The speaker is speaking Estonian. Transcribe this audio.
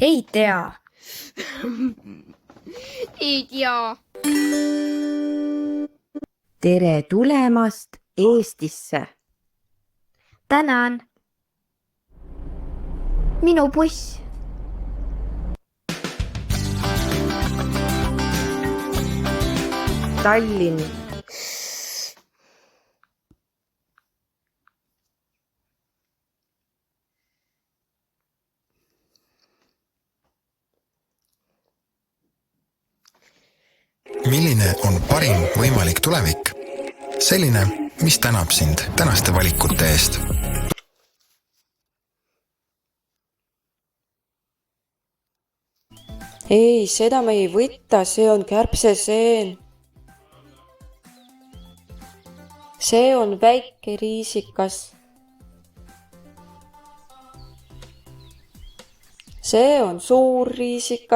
Ei tea. Ei tea. Tere tulemast Eestisse. Tänan. Minu buss. Tallinn. Milline on parim võimalik tulevik? Selline, mis tänab sind tänaste valikute eest. Ei, seda me ei võta, see on kärbseseen. See on väike riisikas. See on suur riisikas.